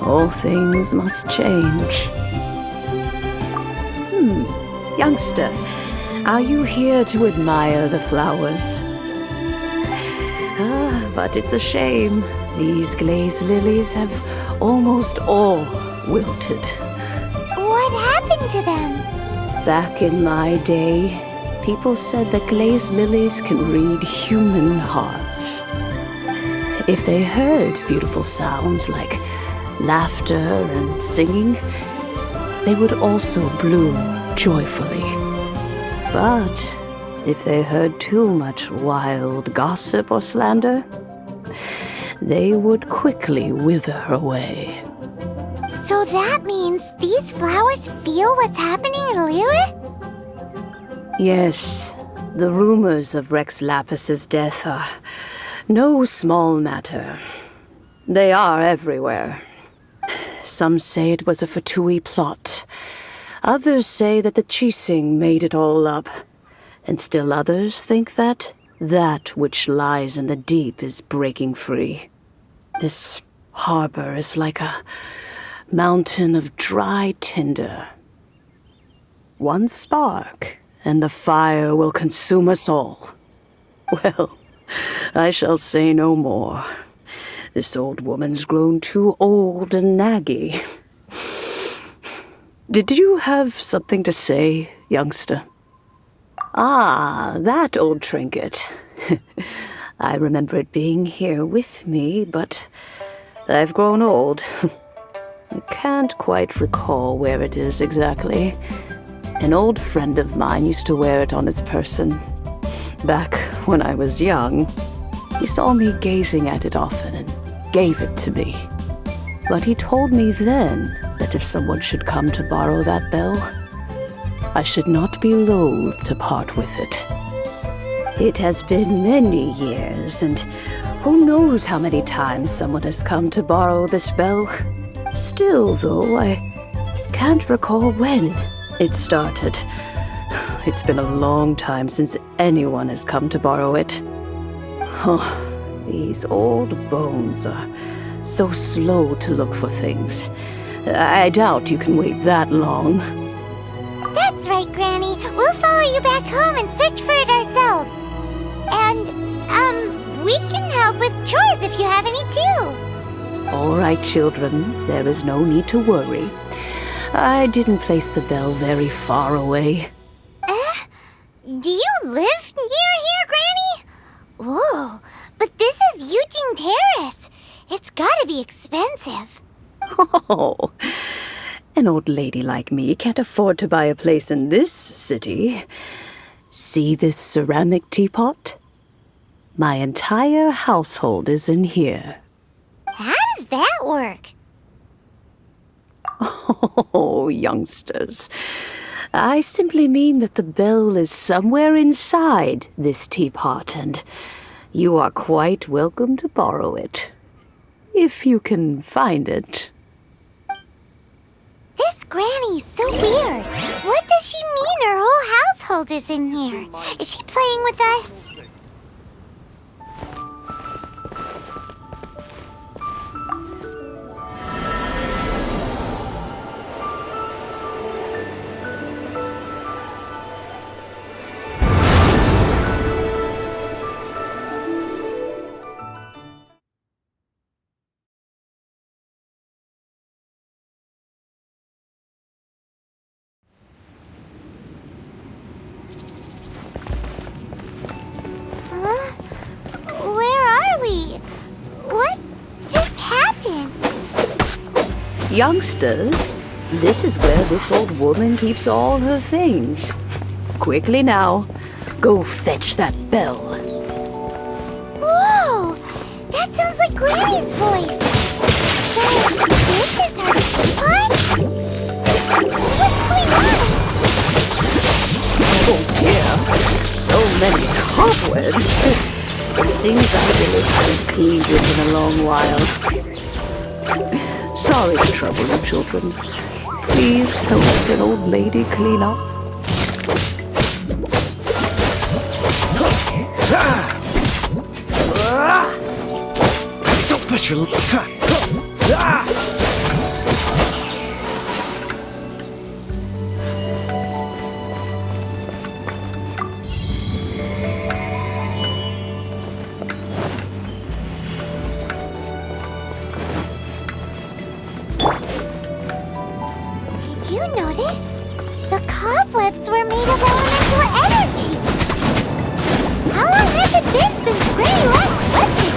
All things must change. Youngster, are you here to admire the flowers? But it's a shame. These glazed lilies have almost all wilted. What happened to them? Back in my day, people said that glazed lilies can read human hearts. If they heard beautiful sounds like laughter and singing, they would also bloom joyfully. But if they heard too much wild gossip or slander, they would quickly wither away. So that means these flowers feel what's happening in Lilith? Yes, the rumors of Rex Lapis's death are no small matter. They are everywhere. Some say it was a Fatui plot. Others say that the Chising made it all up. And still others think that which lies in the deep is breaking free. This harbor is like a mountain of dry tinder. One spark, and the fire will consume us all. Well, I shall say no more. This old woman's grown too old and naggy. Did you have something to say, youngster? Ah, that old trinket. I remember it being here with me, but I've grown old. I can't quite recall where it is exactly. An old friend of mine used to wear it on his person. Back when I was young, he saw me gazing at it often and gave it to me. But he told me then that if someone should come to borrow that bell, I should not be loath to part with it. It has been many years, and who knows how many times someone has come to borrow this bell. Still, though, I can't recall when it started. It's been a long time since anyone has come to borrow it. Oh, these old bones are so slow to look for things. I doubt you can wait that long. That's right, Granny. We'll follow you back home and search for it ourselves. And, we can help with chores if you have any too. All right, children. There is no need to worry. I didn't place the bell very far away. Do you live near here, Granny? Whoa, but this is Eugene Terrace. It's gotta be expensive. Oh, an old lady like me can't afford to buy a place in this city. See this ceramic teapot? My entire household is in here. How does that work? Oh, youngsters. I simply mean that the bell is somewhere inside this teapot, and you are quite welcome to borrow it. If you can find it. This Granny's so weird. What does she mean her whole household is in here? Is she playing with us? Where are we? What just happened? Youngsters, this is where this old woman keeps all her things. Quickly now, go fetch that bell. Whoa! That sounds like Granny's voice. So, this is her teapot? What's going on? Oh dear, so many cobwebs. It seems I really haven't cleaned it in a long while. Sorry to trouble you, children. Please help an old lady clean up. Don't push your... Did you notice? The cobwebs were made of elemental energy. How long has it been since Granny last left this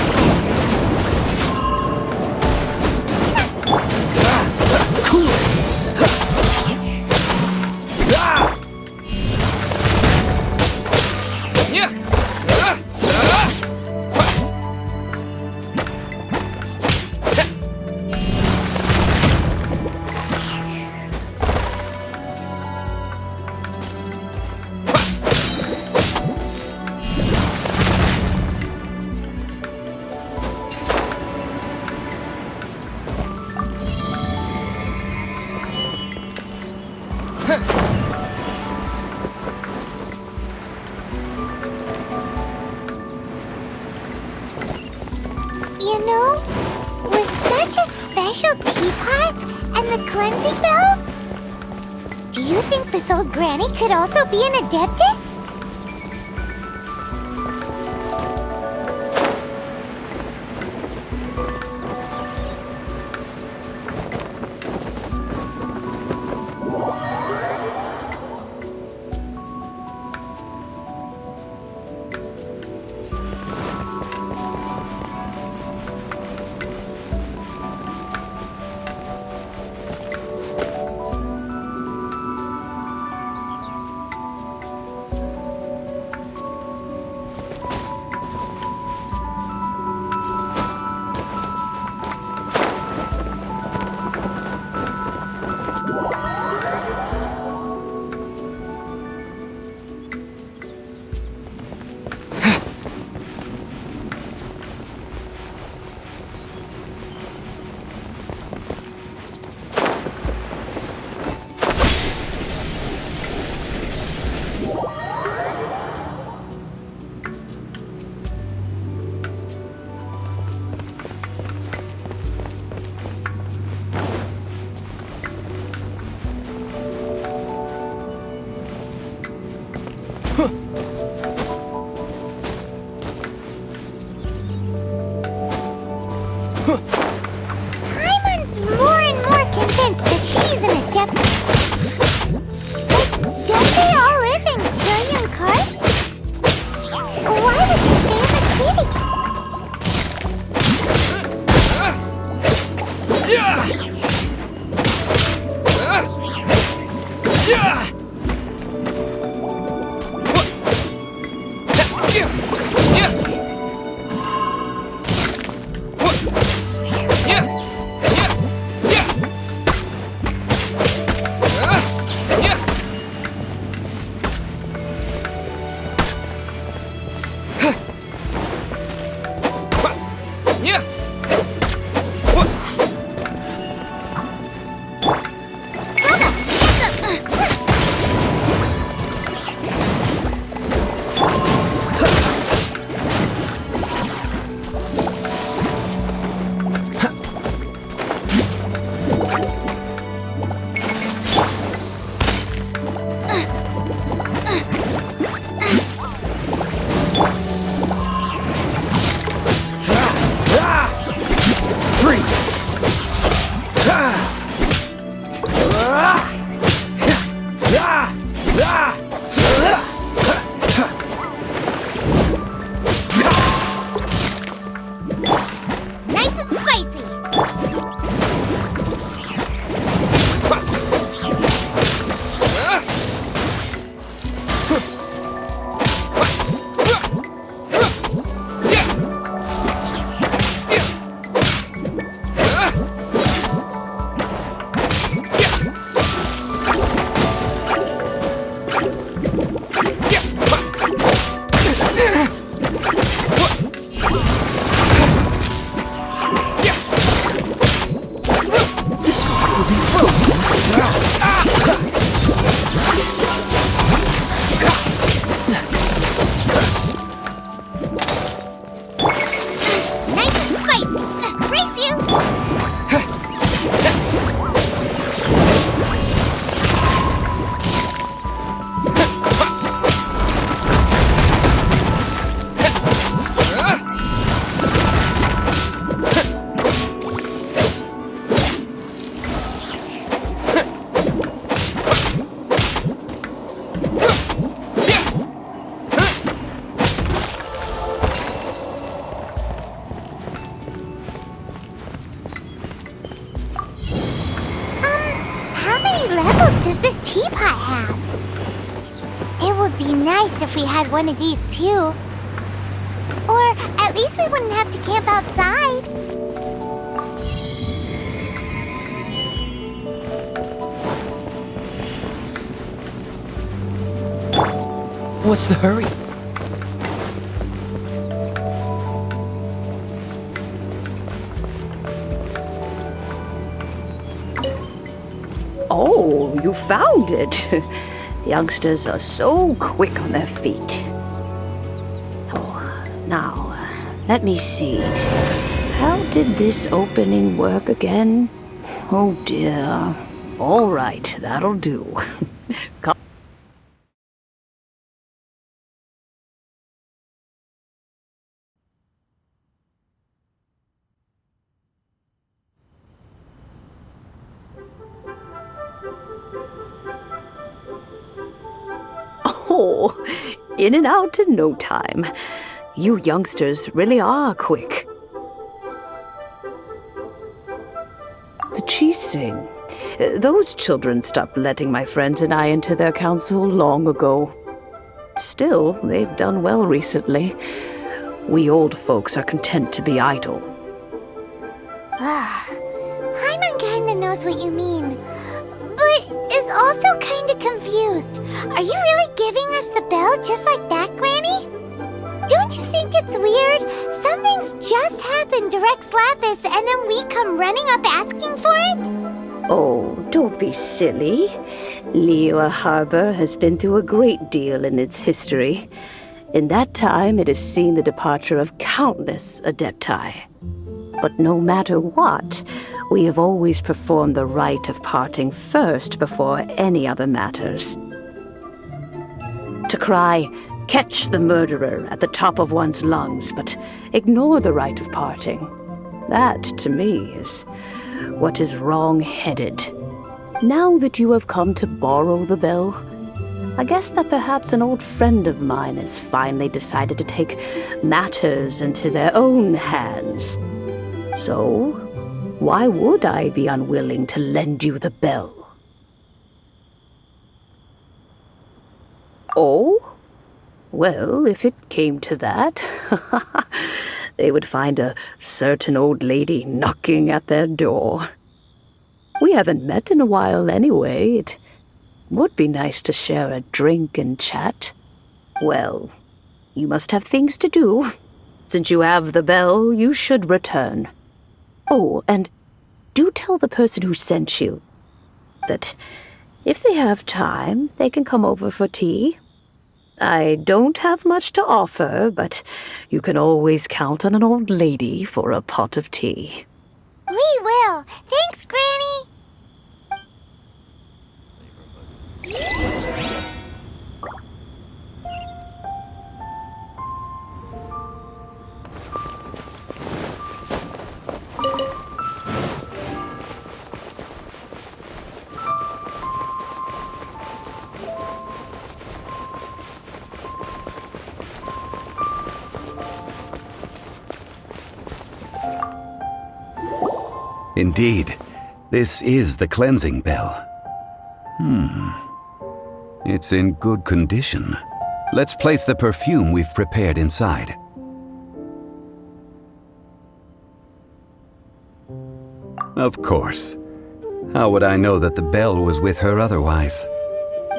You know, with such a special teapot and the cleansing bell, do you think this old granny could also be an adeptus? Paimon's more and more convinced that she's an adeptus. But don't they all live in Julian cars? Why would she stay in the city? levels does this teapot have? It would be nice if we had one of these too. Or at least we wouldn't have to camp outside. What's the hurry? Oh, you found it. Youngsters are so quick on their feet. Oh, now, let me see. How did this opening work again? Oh dear. All right, that'll do. Come. Oh, in and out in no time. You youngsters really are quick. The Chising. Those children stopped letting my friends and I into their council long ago. Still, they've done well recently. We old folks are content to be idle. Paimon kinda knows what you mean, but is also kinda confused. Are you really giving us the bell just like that, Granny? Don't you think it's weird? Something's just happened to Rex Lapis and then we come running up asking for it? Oh, don't be silly. Liyue Harbor has been through a great deal in its history. In that time, it has seen the departure of countless Adepti. But no matter what, we have always performed the rite of parting first before any other matters. To cry, "Catch the murderer," at the top of one's lungs, but ignore the rite of parting. That, to me, is what is wrong-headed. Now that you have come to borrow the bell, I guess that perhaps an old friend of mine has finally decided to take matters into their own hands. So, why would I be unwilling to lend you the bell? Oh? Well, if it came to that, they would find a certain old lady knocking at their door. We haven't met in a while anyway. It would be nice to share a drink and chat. Well, you must have things to do. Since you have the bell, you should return. Oh, and do tell the person who sent you that if they have time, they can come over for tea. I don't have much to offer, but you can always count on an old lady for a pot of tea. We will. Thanks, Granny. Indeed, this is the cleansing bell. It's in good condition. Let's place the perfume we've prepared inside. Of course. How would I know that the bell was with her otherwise?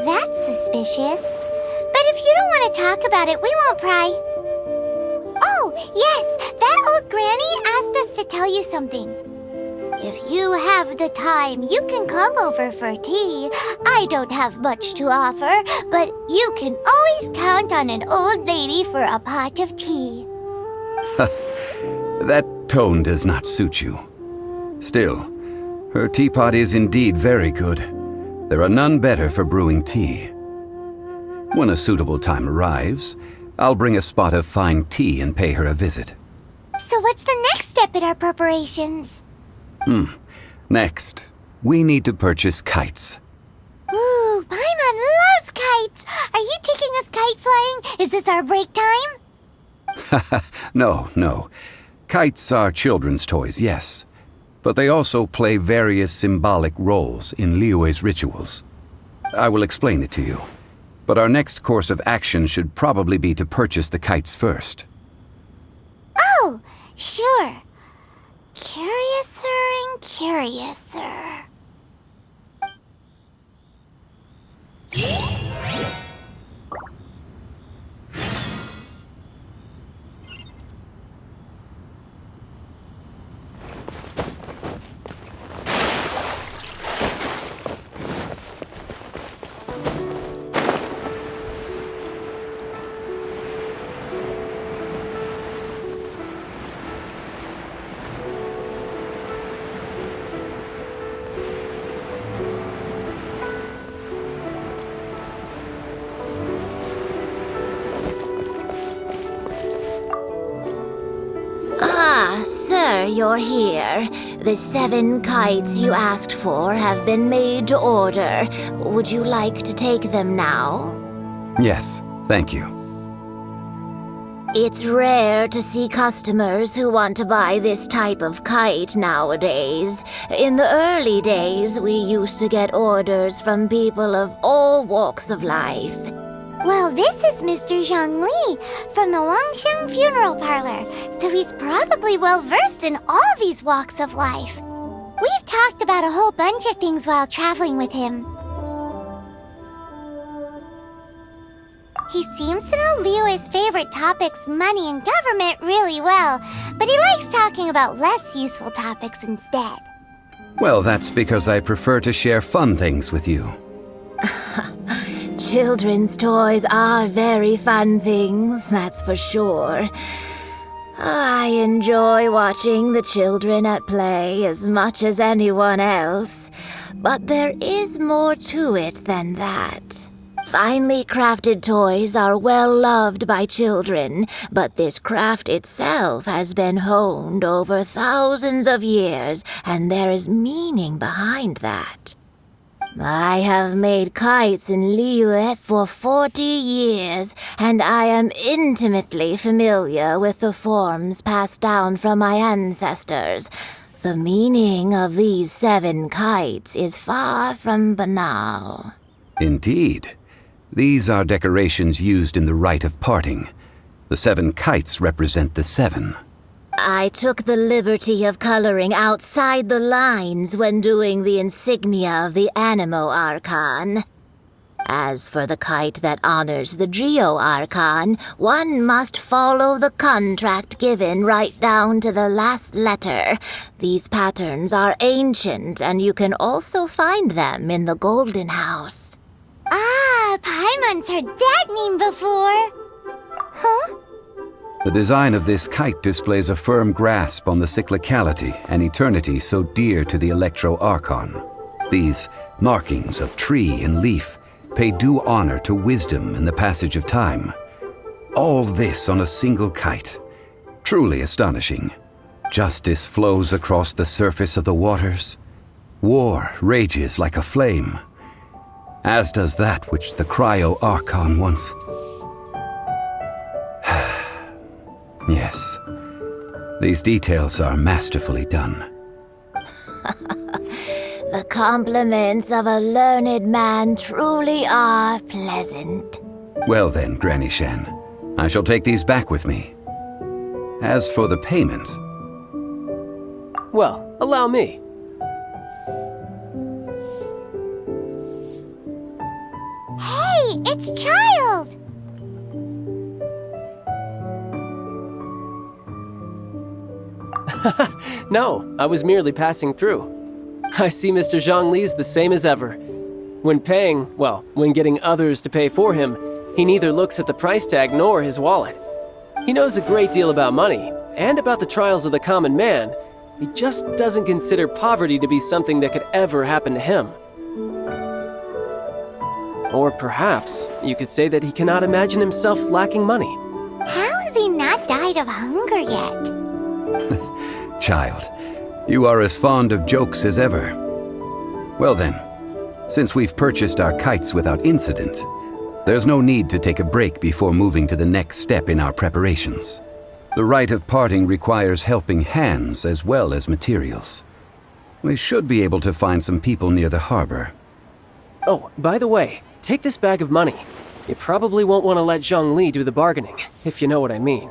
That's suspicious. But if you don't want to talk about it, we won't pry. Oh, yes, that old granny asked us to tell you something. If you have the time, you can come over for tea. I don't have much to offer, but you can always count on an old lady for a pot of tea. That tone does not suit you. Still, her teapot is indeed very good. There are none better for brewing tea. When a suitable time arrives, I'll bring a spot of fine tea and pay her a visit. So what's the next step in our preparations? Next, we need to purchase kites. Ooh, Paimon loves kites! Are you taking us kite flying? Is this our break time? No. Kites are children's toys, yes. but they also play various symbolic roles in Liyue's rituals. I will explain it to you, but our next course of action should probably be to purchase the kites first. Oh, sure. Curiouser and curiouser. Sir, you're here. The 7 kites you asked for have been made to order. Would you like to take them now? Yes, thank you. It's rare to see customers who want to buy this type of kite nowadays. In the early days, we used to get orders from people of all walks of life. Well, this is Mr. Zhang Li from the Wangxiang Funeral Parlor, so he's probably well-versed in all these walks of life. We've talked about a whole bunch of things while traveling with him. He seems to know Liyue's favorite topics, money and government, really well, but he likes talking about less useful topics instead. Well, that's because I prefer to share fun things with you. Children's toys are very fun things, that's for sure. I enjoy watching the children at play as much as anyone else, but there is more to it than that. Finely crafted toys are well loved by children, but this craft itself has been honed over thousands of years, and there is meaning behind that. I have made kites in Liyue for 40 years, and I am intimately familiar with the forms passed down from my ancestors. The meaning of these 7 kites is far from banal. Indeed. These are decorations used in the rite of parting. The 7 kites represent the 7. I took the liberty of coloring outside the lines when doing the insignia of the Animo Archon. As for the kite that honors the Geo Archon, one must follow the contract given right down to the last letter. These patterns are ancient, and you can also find them in the Golden House. Ah, Paimon's heard that name before. Huh? The design of this kite displays a firm grasp on the cyclicality and eternity so dear to the Electro Archon. These markings of tree and leaf pay due honor to wisdom and the passage of time. All this on a single kite. Truly astonishing. Justice flows across the surface of the waters. War rages like a flame. As does that which the Cryo Archon once... Yes, these details are masterfully done. The compliments of a learned man truly are pleasant. Well then, Granny Shen, I shall take these back with me. As for the payment... Well, allow me. Hey, it's Child! No, I was merely passing through. I see Mr. Zhang Li's the same as ever. When when getting others to pay for him, he neither looks at the price tag nor his wallet. He knows a great deal about money, and about the trials of the common man. He just doesn't consider poverty to be something that could ever happen to him. Or perhaps you could say that he cannot imagine himself lacking money. How has he not died of hunger yet? Child, you are as fond of jokes as ever. Well then, since we've purchased our kites without incident, there's no need to take a break before moving to the next step in our preparations. The rite of parting requires helping hands as well as materials. We should be able to find some people near the harbor. Oh, by the way, take this bag of money. You probably won't want to let Zhongli do the bargaining, if you know what I mean.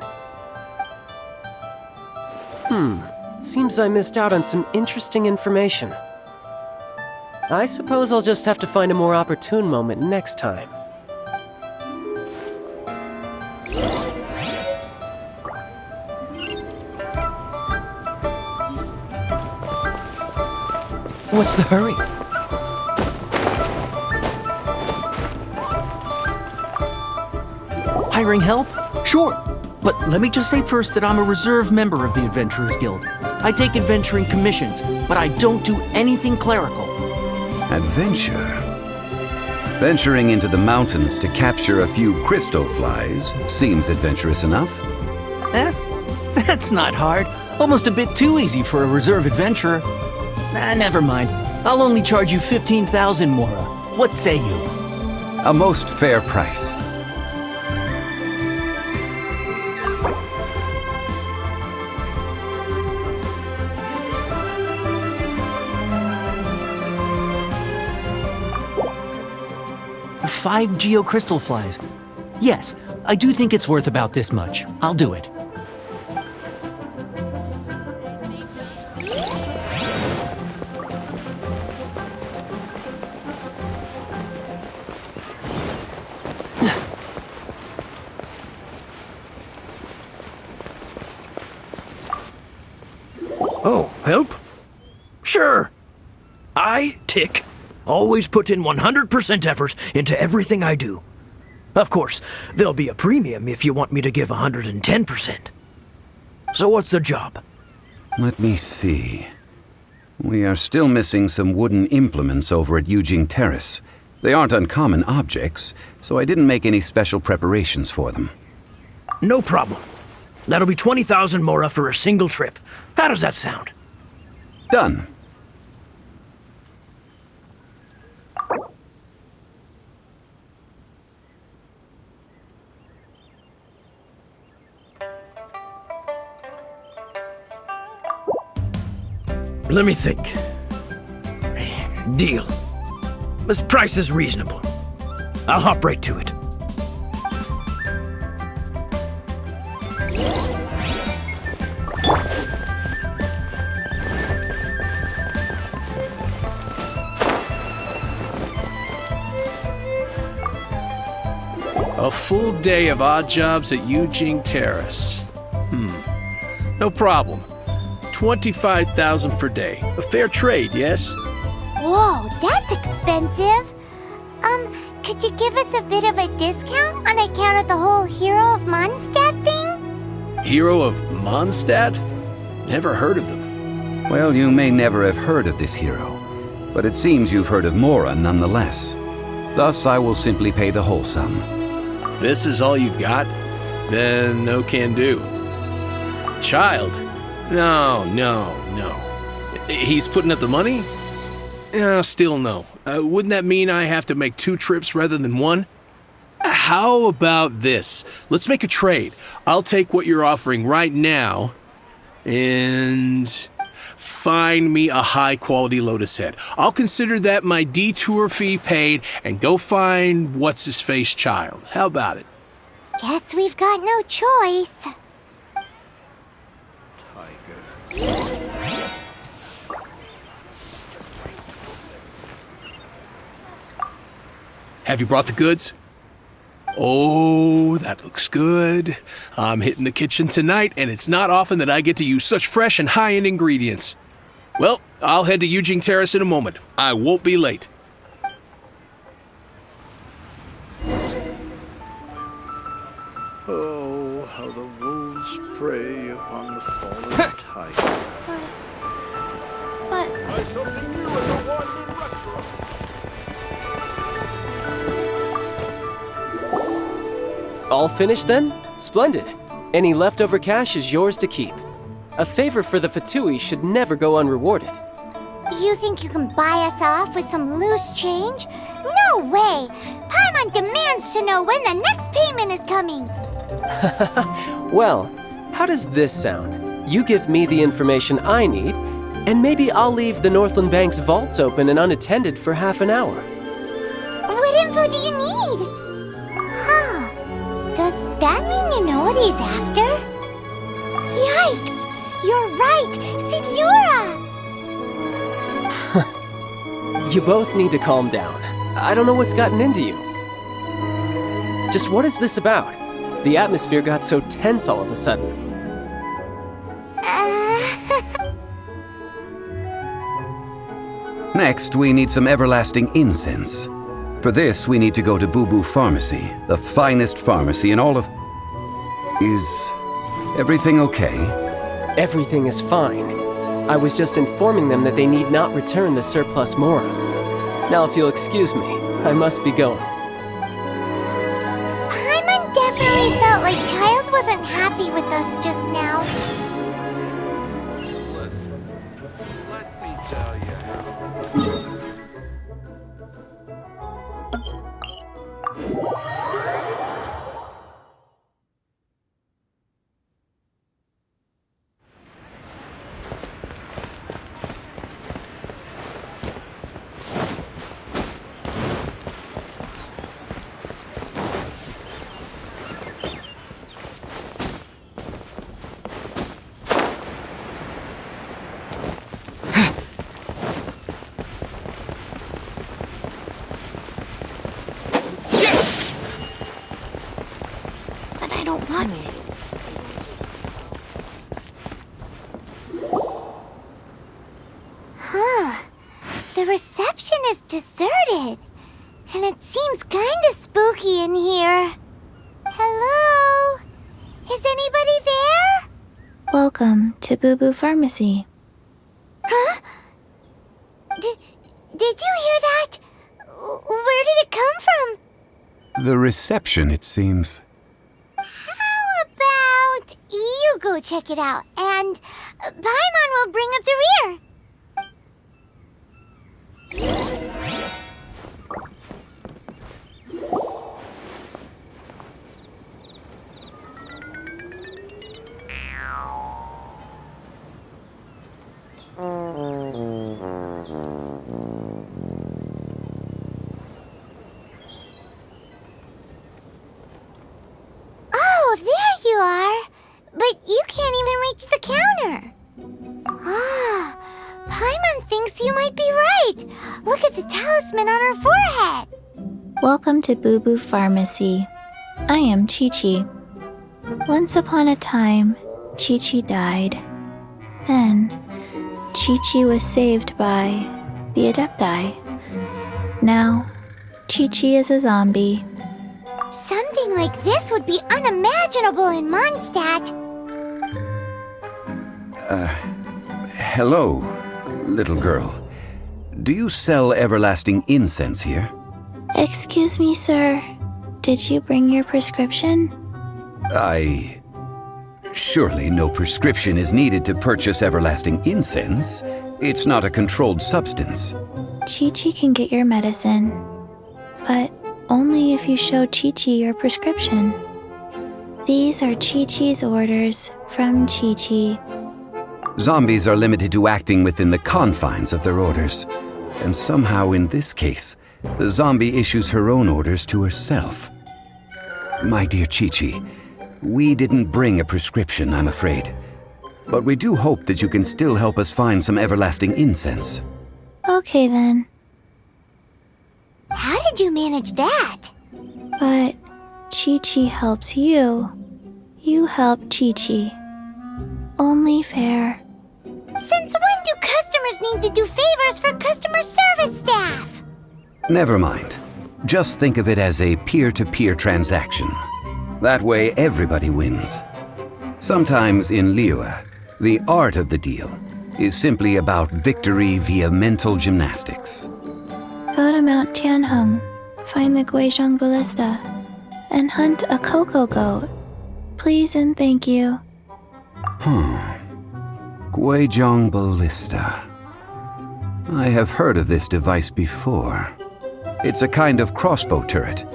Seems I missed out on some interesting information. I suppose I'll just have to find a more opportune moment next time. What's the hurry? Hiring help? Sure. But let me just say first that I'm a reserve member of the Adventurers Guild. I take adventuring commissions, but I don't do anything clerical. Adventure? Venturing into the mountains to capture a few crystal flies seems adventurous enough. That's not hard. Almost a bit too easy for a reserve adventurer. Never mind. I'll only charge you 15,000 Mora. What say you? A most fair price. Five geocrystal flies. Yes, I do think it's worth about this much. I'll do it. Oh, help? Sure. I, Tick, always put in 100% effort into everything I do. Of course, there'll be a premium if you want me to give 110%. So what's the job? Let me see. We are still missing some wooden implements over at Yujing Terrace. They aren't uncommon objects, so I didn't make any special preparations for them. No problem. That'll be 20,000 Mora for a single trip. How does that sound? Done. Let me think. Deal. This price is reasonable. I'll hop right to it. A full day of odd jobs at Yujing Terrace. No problem. 25,000 per day. A fair trade, yes? Whoa, that's expensive. Could you give us a bit of a discount on account of the whole Hero of Mondstadt thing? Hero of Mondstadt? Never heard of them. Well, you may never have heard of this hero, but it seems you've heard of Mora nonetheless. Thus, I will simply pay the whole sum. This is all you've got? Then no can do. Child? No. He's putting up the money? Still no. Wouldn't that mean I have to make 2 trips rather than 1? How about this? Let's make a trade. I'll take what you're offering right now and find me a high-quality lotus head. I'll consider that my detour fee paid and go find what's-his-face child. How about it? Guess we've got no choice. Have you brought the goods? Oh, that looks good. I'm hitting the kitchen tonight, and it's not often that I get to use such fresh and high-end ingredients. Well, I'll head to Yujing Terrace in a moment. I won't be late. Oh, how the wolves prey upon the fallen tiger. But Try something new at the Wandered Restaurant. All finished then? Splendid. Any leftover cash is yours to keep. A favor for the Fatui should never go unrewarded. you think you can buy us off with some loose change? No way! Paimon demands to know when the next payment is coming. Well, how does this sound? You give me the information I need, And maybe I'll leave the Northland Bank's vaults open and unattended for half an hour. What info do you need? Huh. Does that mean you know what he's after? Yikes! You're right! Signora! You both need to calm down. I don't know what's gotten into you. Just what is this about? The atmosphere got so tense all of a sudden. Next, we need some everlasting incense. For this, we need to go to Boo Boo Pharmacy, the finest pharmacy in all of... Is everything okay? Everything is fine. I was just informing them that they need not return the surplus Mora. Now, if you'll excuse me, I must be going. Paimon definitely felt like Child wasn't happy with us just now. Let me tell you. But I don't want to. Huh. The reception is deserted. And it seems kinda spooky in here. Hello? Is anybody there? Welcome to Boo Boo Pharmacy. Huh? Did you hear that? Where did it come from? The reception, it seems. How about you go check it out, and Paimon will bring up the rear. Oh, there you are. But you can't even reach the counter. Ah, Paimon thinks you might be right. Look at the talisman on her forehead. Welcome to Boo Boo Pharmacy. I am Chi-Chi. Once upon a time, Chi-Chi died. Then, Chi-Chi was saved by the Adepti. Now, Chi-Chi is a zombie. Something like this would be unimaginable in Mondstadt. Hello, little girl. Do you sell everlasting incense here? Excuse me, sir. Did you bring your prescription? Surely no prescription is needed to purchase everlasting incense. It's not a controlled substance. Chi-Chi can get your medicine, but only if you show Chi-Chi your prescription. These are Chi-Chi's orders from Chi-Chi. Zombies are limited to acting within the confines of their orders. And somehow in this case, the zombie issues her own orders to herself. My dear Chi-Chi, we didn't bring a prescription, I'm afraid. But we do hope that you can still help us find some everlasting incense. Okay then, How did you manage that? but Chi-Chi helps you. You help Chi-Chi. Only fair. Since when do customers need to do favors for customer service staff? Never mind. Just think of it as a peer-to-peer transaction. That way everybody wins. Sometimes in Liyue, the art of the deal is simply about victory via mental gymnastics. Go to Mount Tianheng, find the Guizhong Ballista, and hunt a cocoa goat. Please and thank you. Guizhong Ballista. I have heard of this device before. It's a kind of crossbow turret,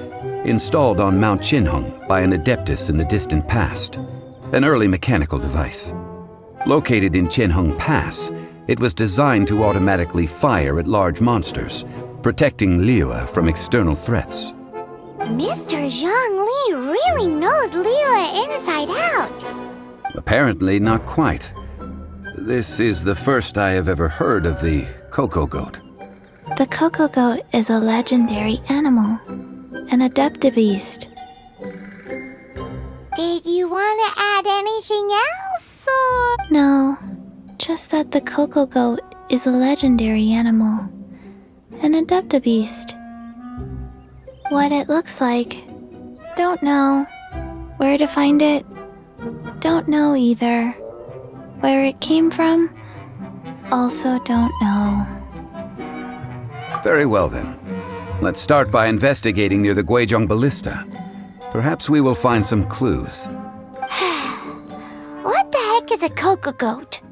installed on Mount Qinheng by an adeptus in the distant past. An early mechanical device. Located in Qinheng Pass, It was designed to automatically fire at large monsters, protecting Liyue from external threats. Mr. Zhongli really knows Liyue inside out. Apparently not quite. This is the first I have ever heard of the Coco Goat. The Coco Goat is a legendary animal, an adeptabeast. Did you want to add anything else, or...? No, just that the Coco Goat is a legendary animal, an adeptabeast. What it looks like, don't know. Where to find it, don't know either. Where it came from, also don't know. Very well then. Let's start by investigating near the Guizhong Ballista. Perhaps we will find some clues. What the heck is a Coco Goat?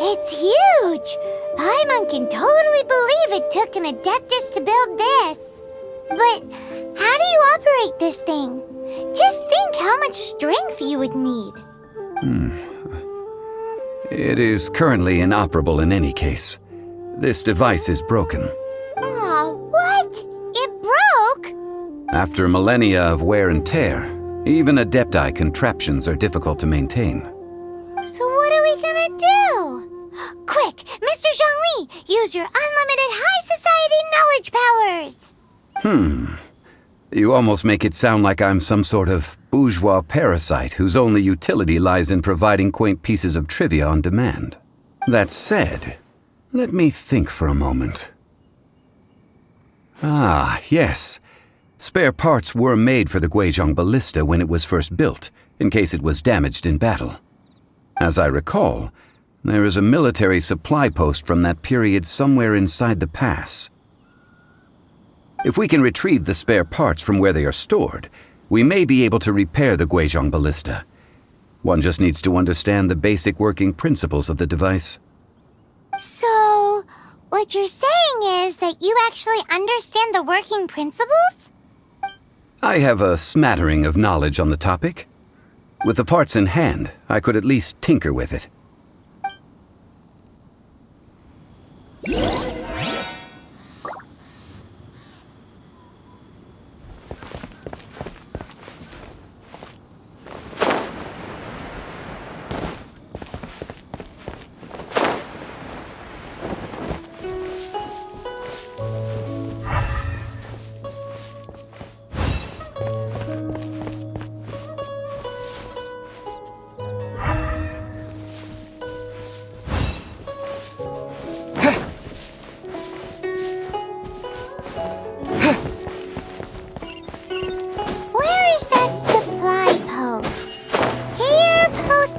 It's huge! Paimon can totally believe it took an Adeptus to build this. But how do you operate this thing? Just think how much strength you would need. It is currently inoperable in any case. This device is broken. Aw, what? It broke? After millennia of wear and tear, even Adepti contraptions are difficult to maintain. So what are we gonna do? Quick, Mr. Zhongli, use your unlimited high society knowledge powers! You almost make it sound like I'm some sort of bourgeois parasite whose only utility lies in providing quaint pieces of trivia on demand. That said, let me think for a moment. Ah, yes. Spare parts were made for the Guizhong Ballista when it was first built, in case it was damaged in battle. As I recall, there is a military supply post from that period somewhere inside the pass. If we can retrieve the spare parts from where they are stored, we may be able to repair the Guizhong Ballista. One just needs to understand the basic working principles of the device. So, what you're saying is that you actually understand the working principles? I have a smattering of knowledge on the topic. With the parts in hand, I could at least tinker with it. Where is that supply post? Here, post...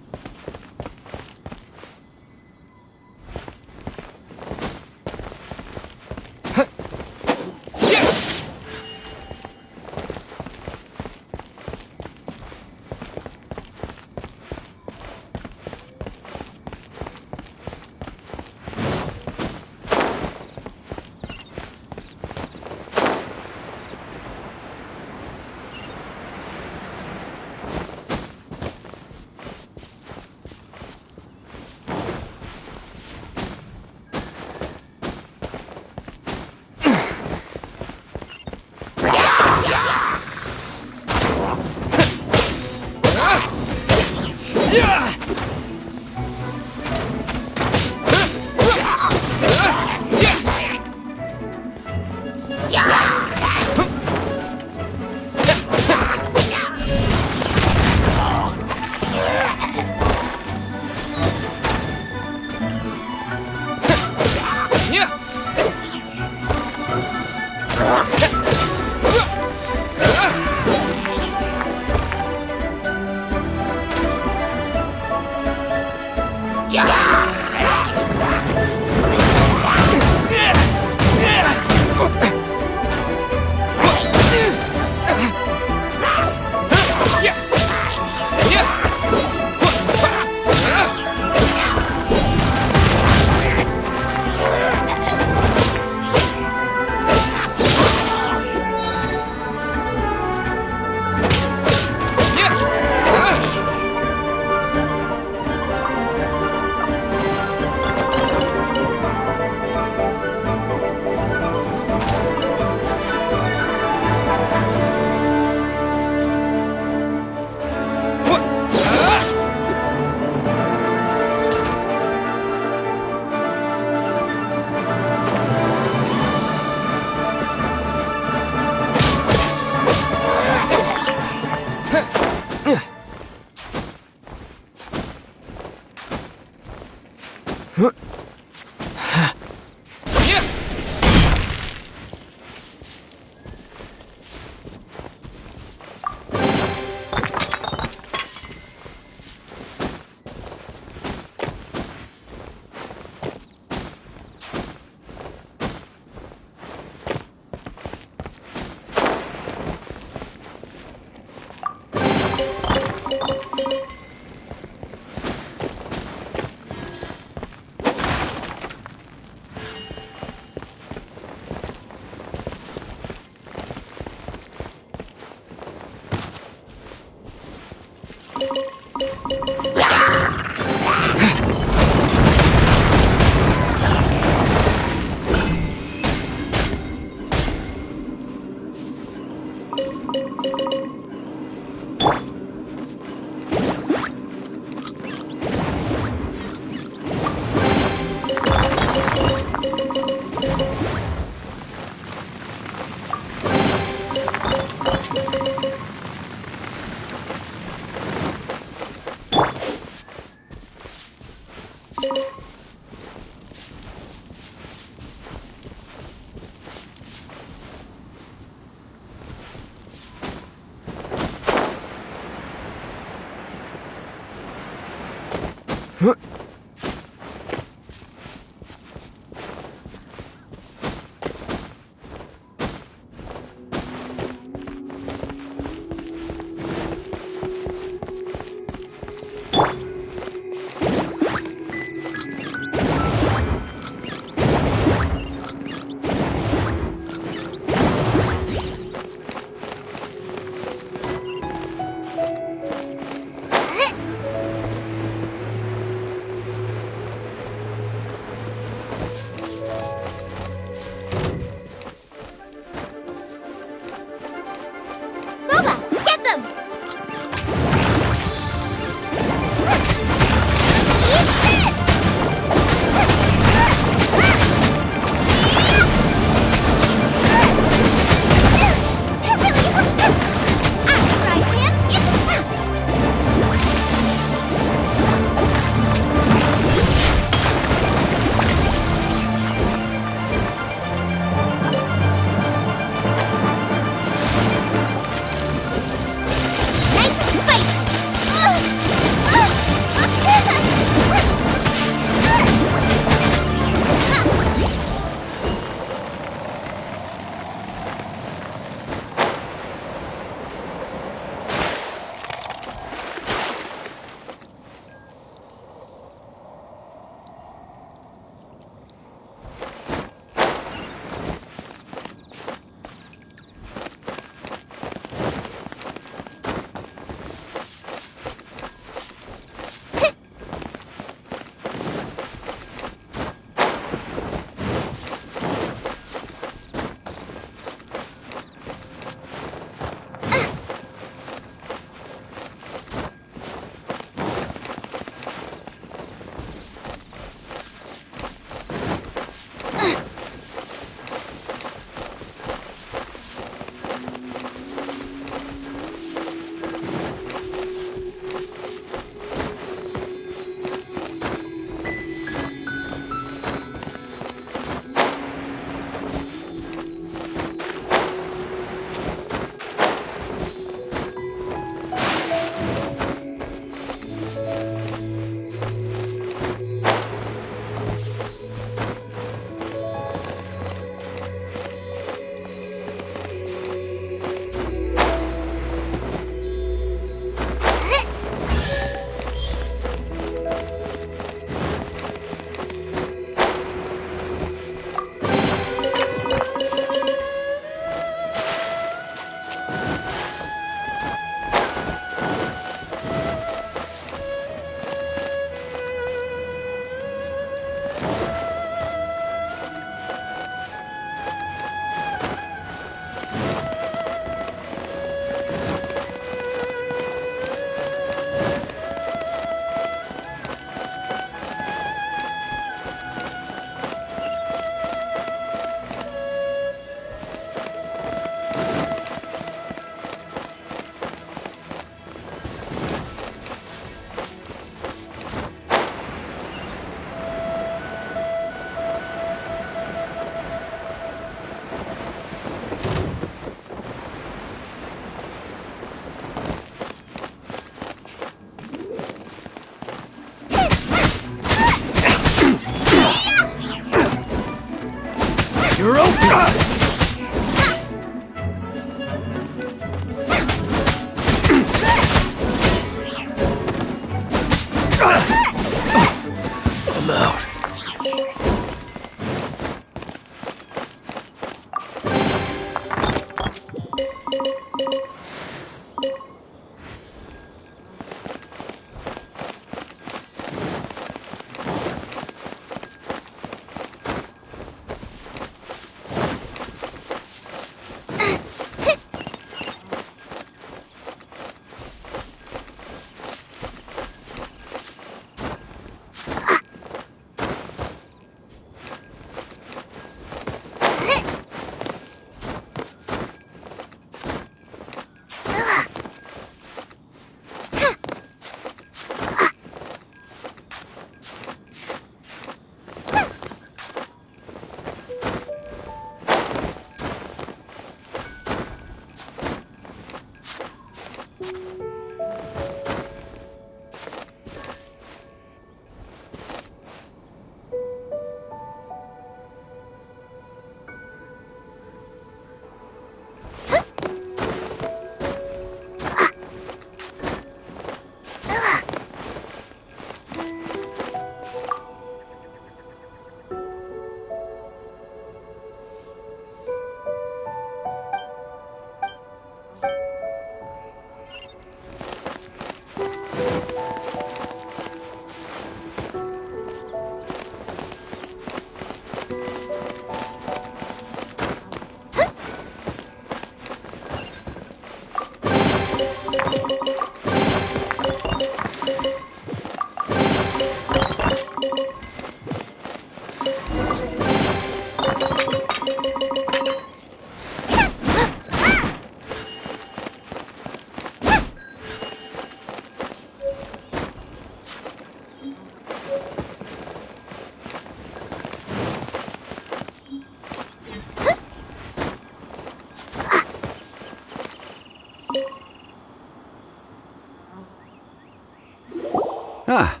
Ah,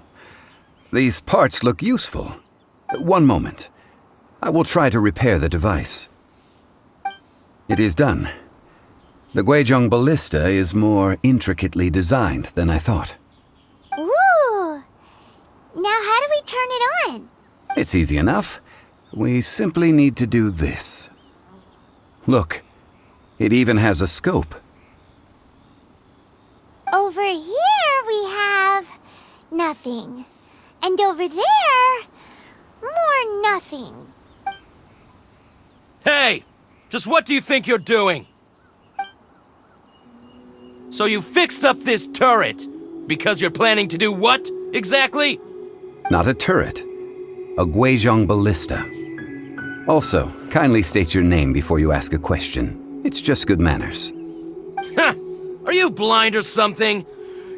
these parts look useful. One moment. I will try to repair the device. It is done. The Guizhong ballista is more intricately designed than I thought. Ooh! Now how do we turn it on? It's easy enough. We simply need to do this. Look, it even has a scope. Over here we have nothing. And over there, more nothing. Hey! Just what do you think you're doing? So you fixed up this turret because you're planning to do what, exactly? Not a turret. A Guizhong ballista. Also, kindly state your name before you ask a question. It's just good manners. Ha! Are you blind or something?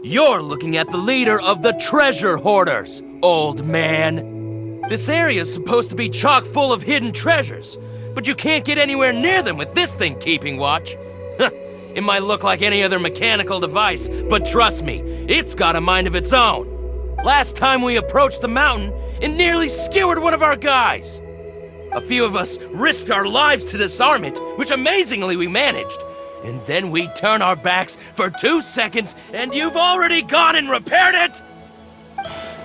You're looking at the leader of the treasure hoarders, old man. This area's supposed to be chock full of hidden treasures, but you can't get anywhere near them with this thing keeping watch. It might look like any other mechanical device, but trust me, it's got a mind of its own. Last time we approached the mountain, it nearly skewered one of our guys. A few of us risked our lives to disarm it, which amazingly we managed. And then we turn our backs for 2 seconds, and you've already gone and repaired it!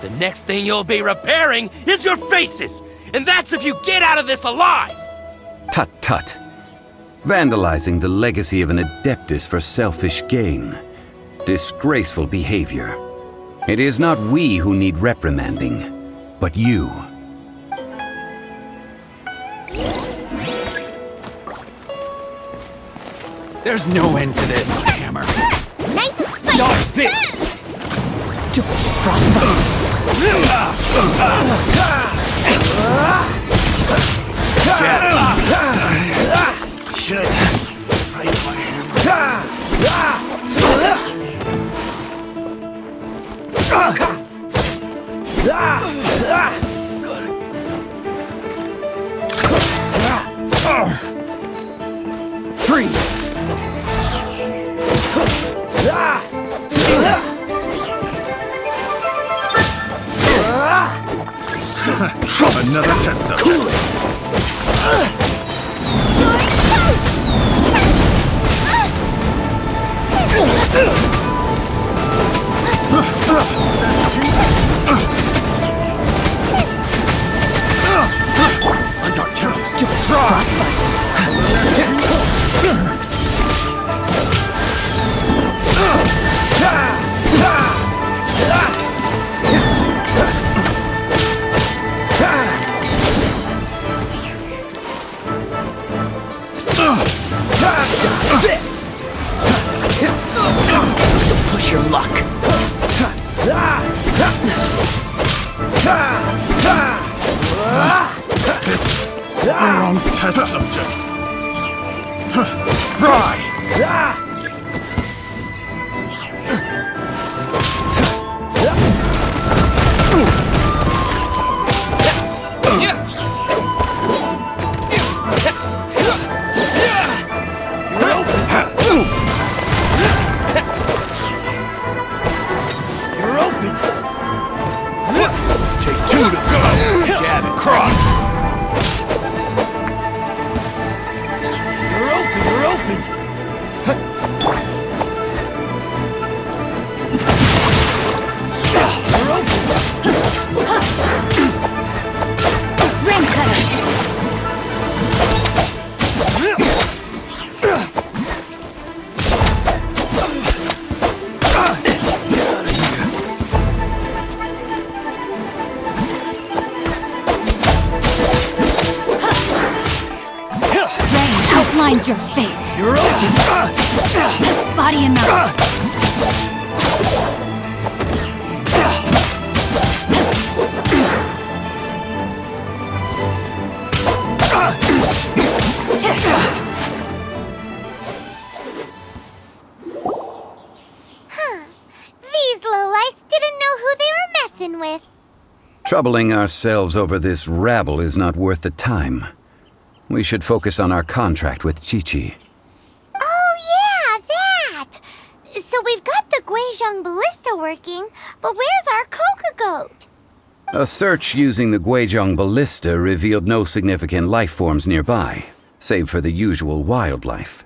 The next thing you'll be repairing is your faces, and that's if you get out of this alive! Tut tut. Vandalizing the legacy of an Adeptus for selfish gain. Disgraceful behavior. It is not we who need reprimanding, but you. There's no end to this. Hammer. Nice and spicy! Dodge this! Should fight my Freeze! Another test subject. I got counts. This! Don't push your luck. Wrong test subject. Fry! You're open. Take two to go. Jab and cross. You're open. You're open. You're open. Rim cutter! Outlines your fate. You're open. Body and mouth. These lowlifes didn't know who they were messing with. Troubling ourselves over this rabble is not worth the time. We should focus on our contract with Chi-Chi. Oh yeah, that! So we've got the Guizhong ballista working, but where's our Coca goat? A search using the Guizhong ballista revealed no significant life forms nearby, save for the usual wildlife.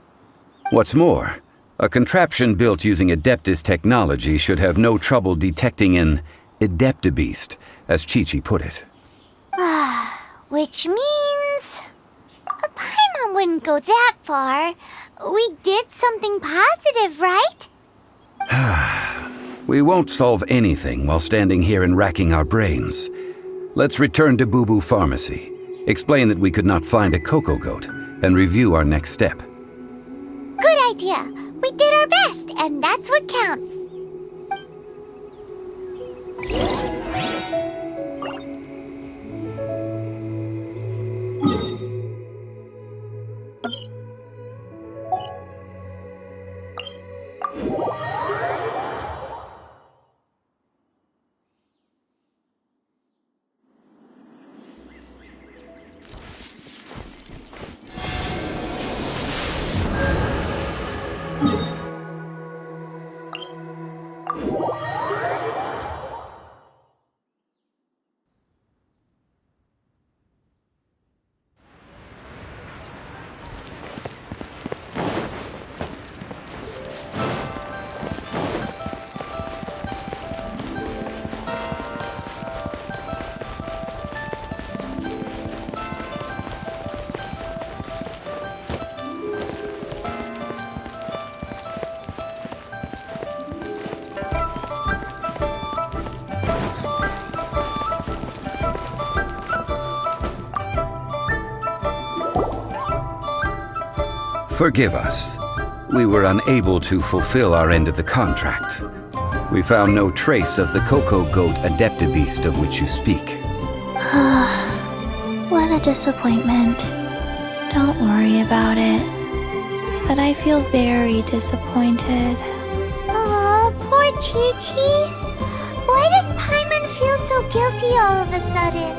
What's more, a contraption built using Adeptus technology should have no trouble detecting an Adeptabeast, as Chi-Chi put it. Which means... Paimon wouldn't go that far. We did something positive, right? We won't solve anything while standing here and racking our brains. Let's return to Boo Boo Pharmacy, explain that we could not find a Coco Goat, and review our next step. Good idea. We did our best, and that's what counts. Forgive us. We were unable to fulfill our end of the contract. We found no trace of the Coco Goat Adeptabeast of which you speak. What a disappointment. Don't worry about it. But I feel very disappointed. Aw, poor Chi-Chi. Why does Paimon feel so guilty all of a sudden?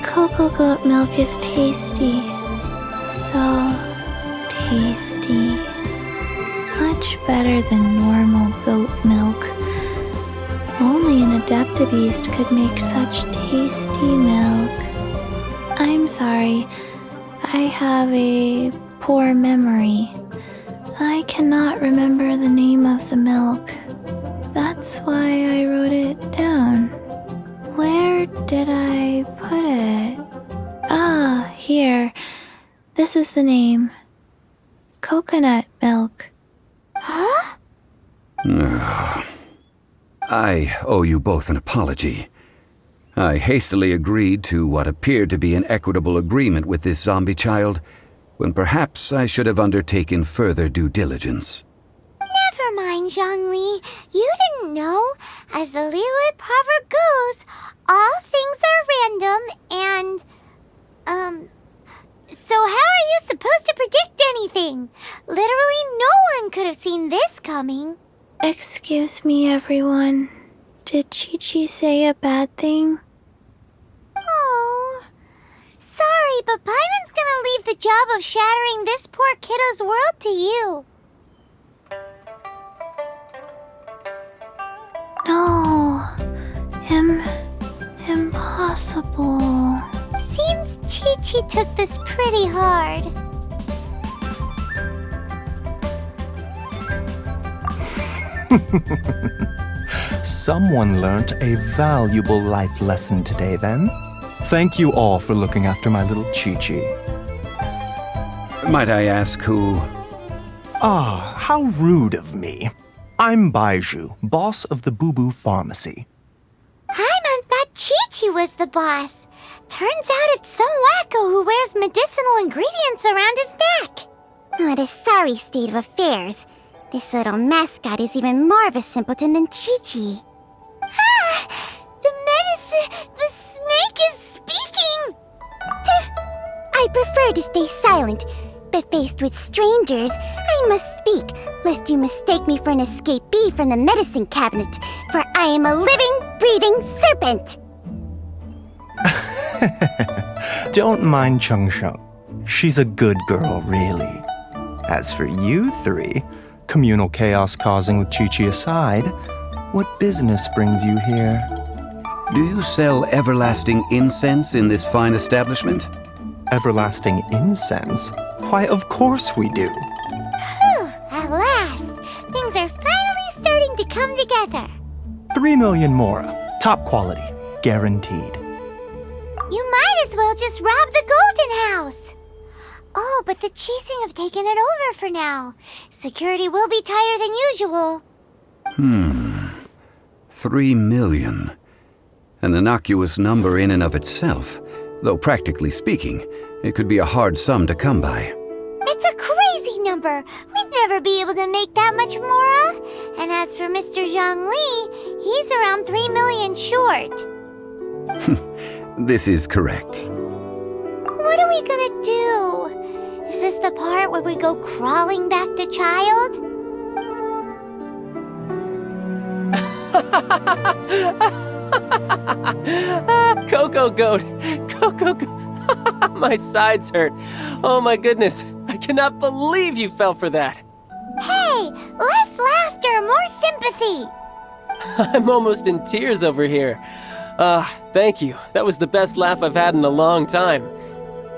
Coco Goat milk is tasty. So tasty. Much better than normal goat milk. Only an Adeptabeast could make such tasty milk. I'm sorry. I have a poor memory. I cannot remember the name of the milk. That's why I wrote it down. Where did I put it? Ah, here. This is the name. Coconut milk. Huh? I owe you both an apology. I hastily agreed to what appeared to be an equitable agreement with this zombie child, when perhaps I should have undertaken further due diligence. Never mind, Zhongli. You didn't know. As the Liyue proverb goes, all things are random and, so how are you supposed to predict anything? Literally no one could have seen this coming. Excuse me, everyone. Did Chi-Chi say a bad thing? Oh, sorry, but Paimon's gonna leave the job of shattering this poor kiddo's world to you. No. Impossible. Seems Chi-Chi took this pretty hard. Someone learnt a valuable life lesson today, then. Thank you all for looking after my little Chi-Chi. Might I ask who? Ah, how rude of me. I'm Baiju, boss of the Boo Boo Pharmacy. Paimon thought Chi-Chi was the boss. Turns out it's some wacko who wears medicinal ingredients around his neck. What a sorry state of affairs. This little mascot is even more of a simpleton than Chi-Chi. Ah! The snake is speaking! I prefer to stay silent, but faced with strangers, I must speak, lest you mistake me for an escapee from the medicine cabinet, for I am a living, breathing serpent! Don't mind Chung Sheng. She's a good girl, really. As for you three, Communal chaos causing with Chi-Chi aside, what business brings you here? Do you sell everlasting incense in this fine establishment? Everlasting incense? Why, of course we do. Whew, at last! Things are finally starting to come together. 3 million mora. Top quality. Guaranteed. You might as well just rob the Golden House. Oh, but the Cheesing have taken it over for now. Security will be tighter than usual. 3 million. An innocuous number in and of itself, though practically speaking, it could be a hard sum to come by. It's a crazy number. We'd never be able to make that much Mora. And as for Mr. Zhongli, he's around 3 million short. This is correct. What are we gonna do? Is this the part where we go crawling back to child? Coco Goat! Coco Goat! My sides hurt. Oh my goodness. I cannot believe you fell for that. Hey, less laughter, more sympathy. I'm almost in tears over here. Thank you. That was the best laugh I've had in a long time.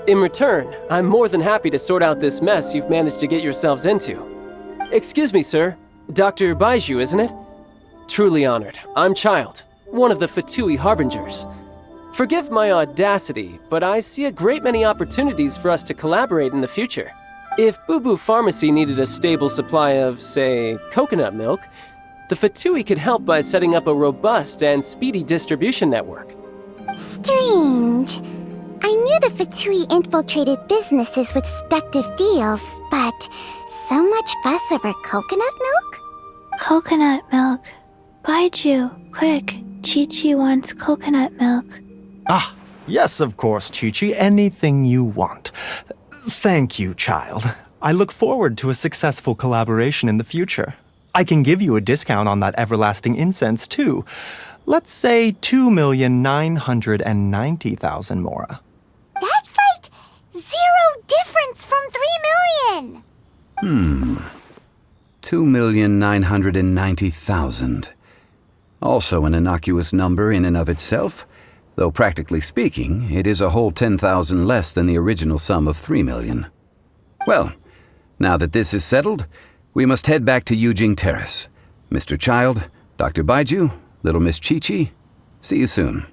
In return, I'm more than happy to sort out this mess you've managed to get yourselves into. Excuse me, sir. Dr. Baiju, isn't it? Truly honored. I'm Child, one of the Fatui Harbingers. Forgive my audacity, but I see a great many opportunities for us to collaborate in the future. If Boo Boo Pharmacy needed a stable supply of, say, coconut milk, the Fatui could help by setting up a robust and speedy distribution network. Strange. I knew the Fatui infiltrated businesses with seductive deals, but so much fuss over coconut milk? Coconut milk. Baiju, quick. Chi-Chi wants coconut milk. Ah, yes, of course, Chi-Chi. Anything you want. Thank you, Child. I look forward to a successful collaboration in the future. I can give you a discount on that everlasting incense, too. Let's say 2,990,000 mora. That's like 0 difference from 3 million. 2,990,000. Also an innocuous number in and of itself, though practically speaking, it is a whole 10,000 less than the original sum of 3 million. Well, now that this is settled, we must head back to Yujing Terrace. Mr. Child, Dr. Baiju, Little Miss Chi-Chi, see you soon.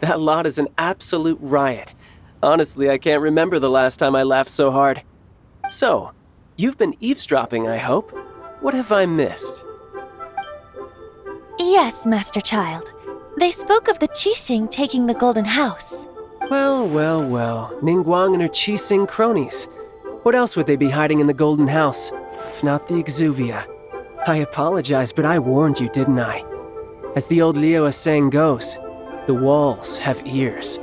That lot is an absolute riot. Honestly, I can't remember the last time I laughed so hard. So, you've been eavesdropping, I hope? What have I missed? Yes, Master Child. They spoke of the Qixing taking the Golden House. Well, Ningguang and her Qixing cronies. What else would they be hiding in the Golden House, if not the Exuvia? I apologize, but I warned you, didn't I? As the old Liu saying goes, the walls have ears.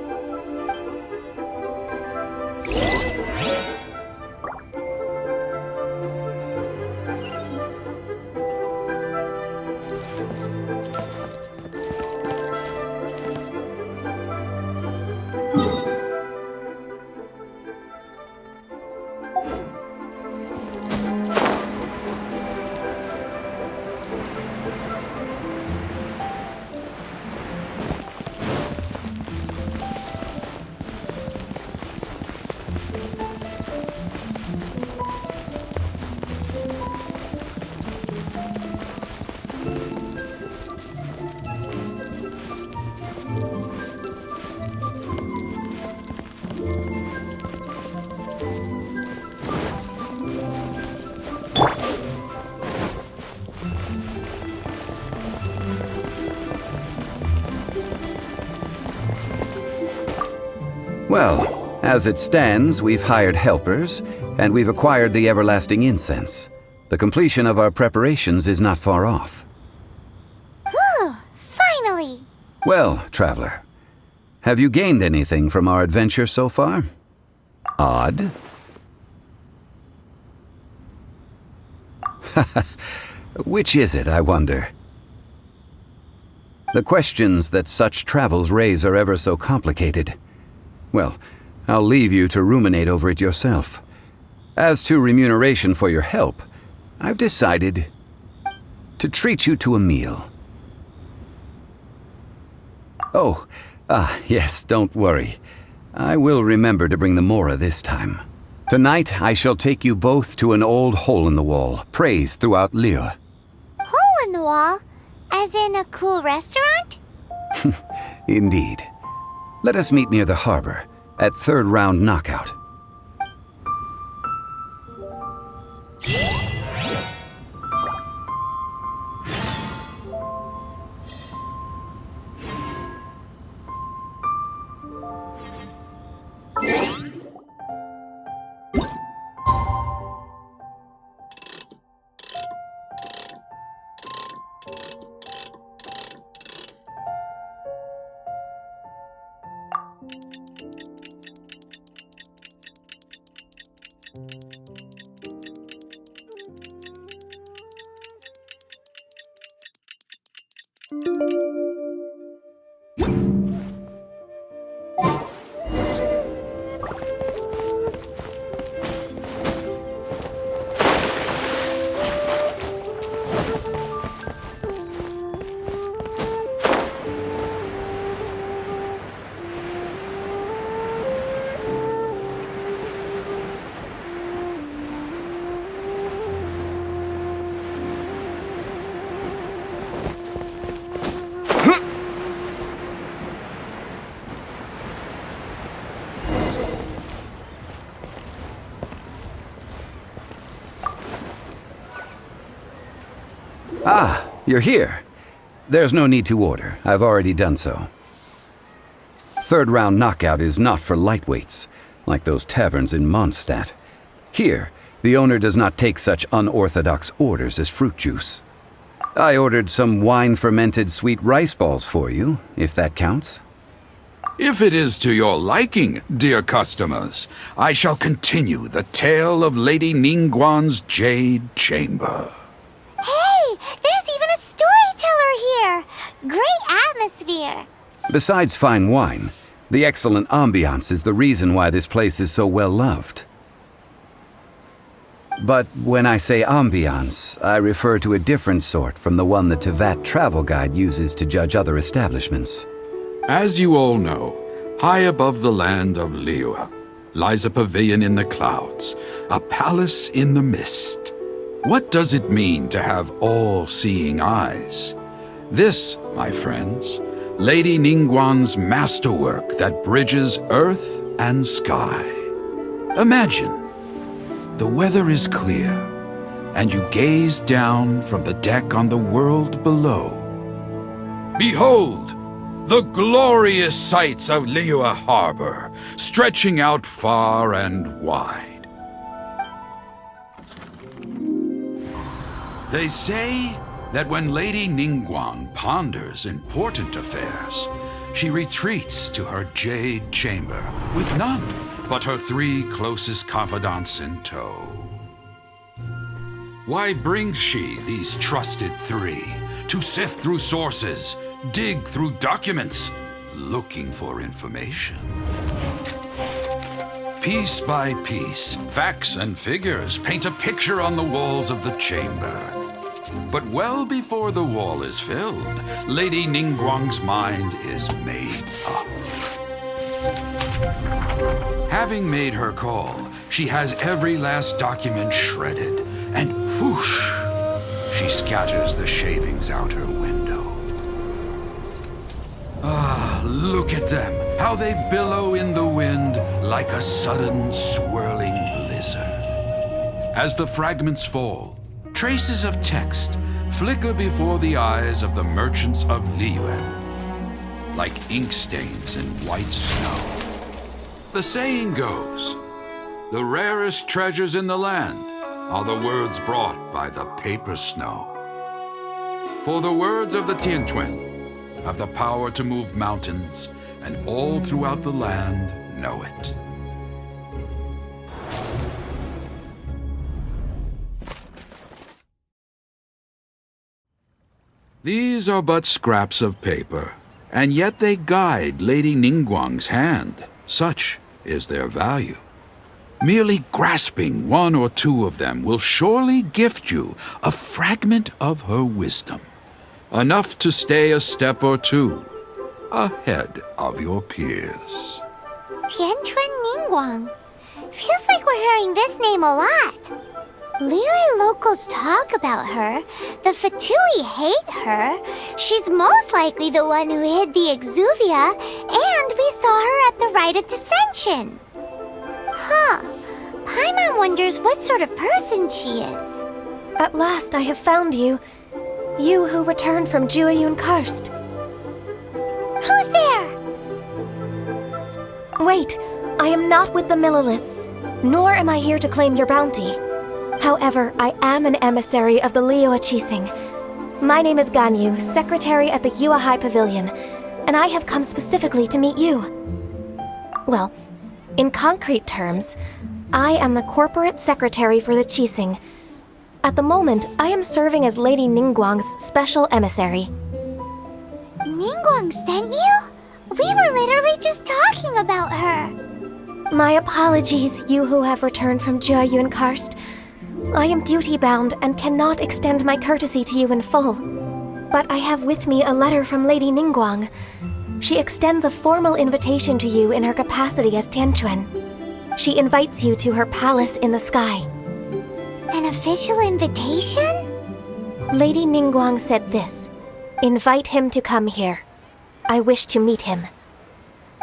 Well, as it stands, we've hired helpers, and we've acquired the everlasting incense. The completion of our preparations is not far off. Whew, finally! Well, traveler, have you gained anything from our adventure so far? Odd? Which is it, I wonder? The questions that such travels raise are ever so complicated. Well, I'll leave you to ruminate over it yourself. As to remuneration for your help, I've decided to treat you to a meal. Oh, yes, don't worry. I will remember to bring the Mora this time. Tonight, I shall take you both to an old hole-in-the-wall, praised throughout Liyue. Hole in the wall? As in a cool restaurant? Indeed. Let us meet near the harbor, at third round knockout. Ah, you're here. There's no need to order. I've already done so. Third round knockout is not for lightweights, like those taverns in Mondstadt. Here, the owner does not take such unorthodox orders as fruit juice. I ordered some wine-fermented sweet rice balls for you, if that counts. If it is to your liking, dear customers, I shall continue the tale of Lady Ningguang's Jade Chamber. Hey, there's even a storyteller here! Great atmosphere! Besides fine wine, the excellent ambiance is the reason why this place is so well loved. But when I say ambiance, I refer to a different sort from the one the Tevat travel guide uses to judge other establishments. As you all know, high above the land of Liyue lies a pavilion in the clouds, a palace in the mist. What does it mean to have all-seeing eyes? This, my friends, Lady Ningguang's masterwork that bridges earth and sky. Imagine, the weather is clear, and you gaze down from the deck on the world below. Behold, the glorious sights of Liyue Harbor, stretching out far and wide. They say that when Lady Ningguang ponders important affairs, she retreats to her Jade Chamber with none but her 3 closest confidants in tow. Why brings she these trusted 3 to sift through sources, dig through documents, looking for information? Piece by piece, facts and figures paint a picture on the walls of the chamber. But well before the wall is filled, Lady Ningguang's mind is made up. Having made her call, she has every last document shredded, and whoosh, she scatters the shavings out her window. Ah, look at them, how they billow in the wind like a sudden swirling blizzard. As the fragments fall, traces of text flicker before the eyes of the merchants of Liyue, like ink stains in white snow. The saying goes, the rarest treasures in the land are the words brought by the paper snow. For the words of the Tianquan have the power to move mountains, and all throughout the land know it. These are but scraps of paper, and yet they guide Lady Ningguang's hand. Such is their value. Merely grasping one or two of them will surely gift you a fragment of her wisdom, enough to stay a step or two ahead of your peers. Tianquan Ningguang. Feels like we're hearing this name a lot. Liyue locals talk about her. The Fatui hate her. She's most likely the one who hid the Exuvia, and we saw her at the Rite of Dissension. Huh. Paimon wonders what sort of person she is. At last I have found you. You who returned from Jueyun Karst. Who's there? Wait, I am not with the Millelith, nor am I here to claim your bounty. However, I am an emissary of the Liyue Qixing. My name is Ganyu, secretary at the Yue High Pavilion, and I have come specifically to meet you. Well, in concrete terms, I am the corporate secretary for the Qixing. At the moment, I am serving as Lady Ningguang's special emissary. Ningguang sent you? We were literally just talking about her. My apologies, you who have returned from Jueyun Karst. I am duty-bound and cannot extend my courtesy to you in full. But I have with me a letter from Lady Ningguang. She extends a formal invitation to you in her capacity as Tianquan. She invites you to her palace in the sky. An official invitation? Lady Ningguang said this. Invite him to come here. I wish to meet him.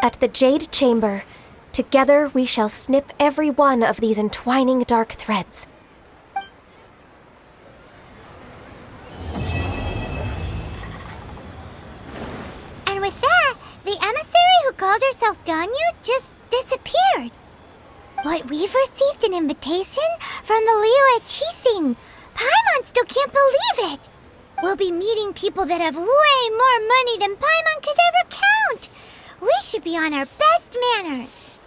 At the Jade Chamber, together we shall snip every one of these entwining dark threads. And with that, the emissary who called herself Ganyu just disappeared. But we've received an invitation from the Liyue Qixing. Paimon still can't believe it. We'll be meeting people that have way more money than Paimon could ever count. We should be on our best manners.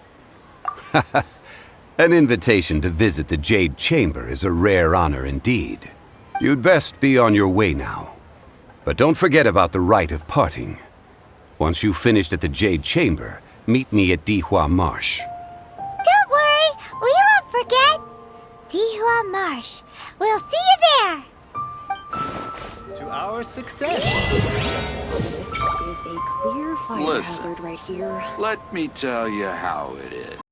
An invitation to visit the Jade Chamber is a rare honor indeed. You'd best be on your way now. But don't forget about the rite of parting. Once you've finished at the Jade Chamber, meet me at Dihua Marsh. Don't worry, we won't forget. Dihua Marsh. We'll see you there. To our success. This is a clear fire Listen, hazard right here. let me tell you how it is.